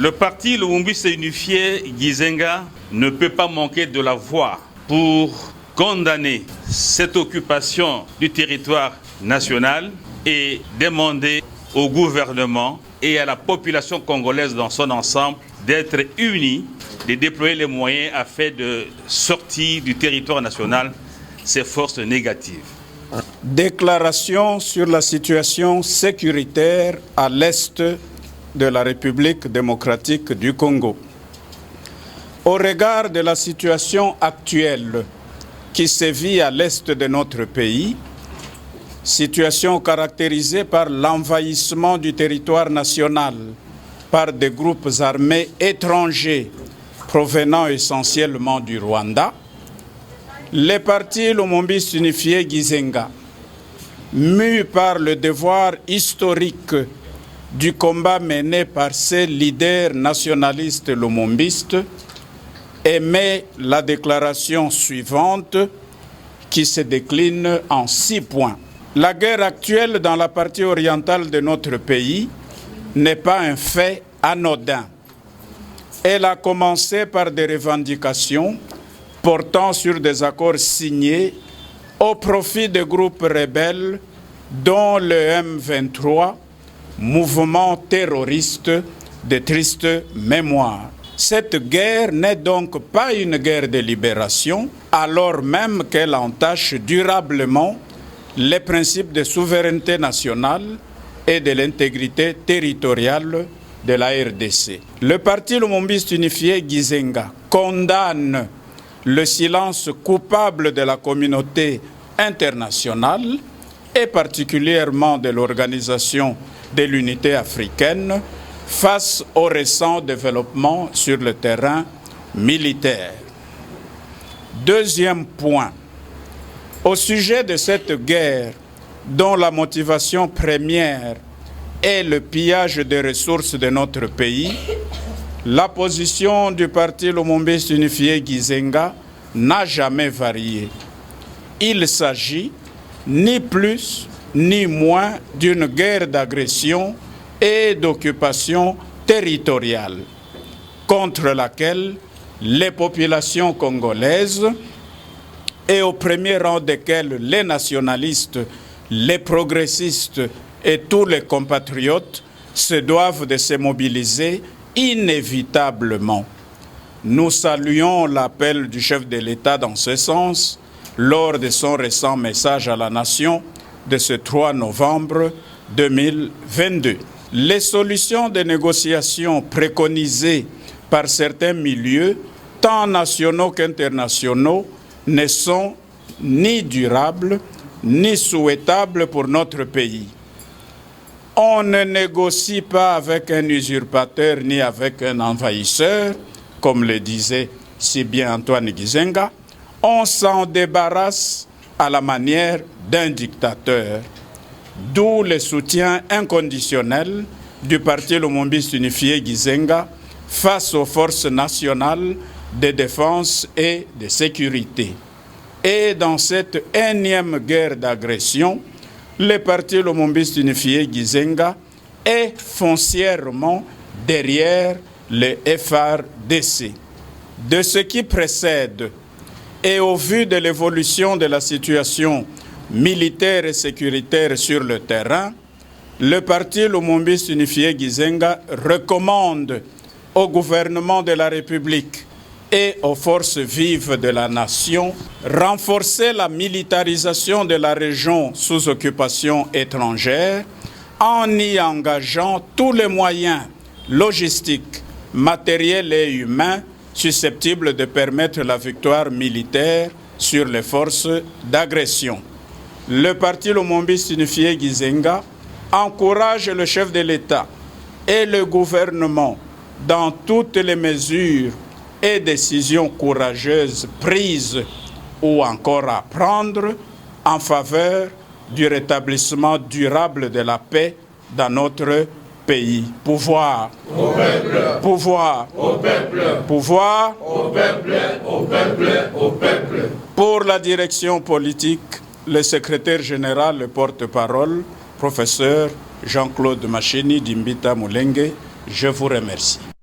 Le parti Lumumbiste Unifié Gizenga ne peut pas manquer de la voix pour condamner cette occupation du territoire national et demander au gouvernement et à la population congolaise dans son ensemble d'être unis, de déployer les moyens afin de sortir du territoire national ces forces négatives. Déclaration sur la situation sécuritaire à l'est de la République démocratique du Congo. Au regard de la situation actuelle qui sévit à l'est de notre pays, situation caractérisée par l'envahissement du territoire national par des groupes armés étrangers provenant essentiellement du Rwanda, les partis Lumumbiste Unifié Gizenga, mus par le devoir historique du combat mené par ses leaders nationalistes lumumbistes, émet la déclaration suivante qui se décline en 6 points. La guerre actuelle dans la partie orientale de notre pays n'est pas un fait anodin. Elle a commencé par des revendications portant sur des accords signés au profit des groupes rebelles dont le M23, mouvement terroriste de triste mémoire. Cette guerre n'est donc pas une guerre de libération, alors même qu'elle entache durablement les principes de souveraineté nationale et de l'intégrité territoriale de la RDC. Le parti Lumumbiste Unifié Gizenga condamne le silence coupable de la communauté internationale et particulièrement de l'Organisation de l'Unité africaine face aux récents développements sur le terrain militaire. Deuxième point, au sujet de cette guerre dont la motivation première est le pillage des ressources de notre pays, la position du parti Lumumbiste Unifié Gizenga n'a jamais varié. Il s'agit ni plus ni moins d'une guerre d'agression et d'occupation territoriale contre laquelle les populations congolaises, et au premier rang desquels les nationalistes, les progressistes et tous les compatriotes, se doivent de se mobiliser inévitablement. Nous saluons l'appel du chef de l'État dans ce sens lors de son récent message à la nation de ce 3 novembre 2022. Les solutions de négociation préconisées par certains milieux, tant nationaux qu'internationaux, ne sont ni durables ni souhaitables pour notre pays. On ne négocie pas avec un usurpateur ni avec un envahisseur, comme le disait si bien Antoine Gizenga. On s'en débarrasse à la manière d'un dictateur. D'où le soutien inconditionnel du parti Lumumbiste Unifié Gizenga face aux forces nationales de défense et de sécurité. Et dans cette énième guerre d'agression, le parti Lumumbiste Unifié Gizenga est foncièrement derrière le FARDC. De ce qui précède et au vu de l'évolution de la situation militaire et sécuritaire sur le terrain, le parti Lumumbiste Unifié Gizenga recommande au gouvernement de la République et aux forces vives de la nation renforcer la militarisation de la région sous occupation étrangère en y engageant tous les moyens logistiques, matériels et humains susceptibles de permettre la victoire militaire sur les forces d'agression. Le parti Lumumbiste Unifié Gizenga encourage le chef de l'État et le gouvernement dans toutes les mesures et décisions courageuses prises ou encore à prendre en faveur du rétablissement durable de la paix dans notre pays. Pouvoir au peuple, pouvoir au peuple, pouvoir au peuple, au peuple, au peuple. Pour la direction politique, le secrétaire général, le porte-parole, professeur Jean-Claude Macheni Dimbita Mulenge, je vous remercie.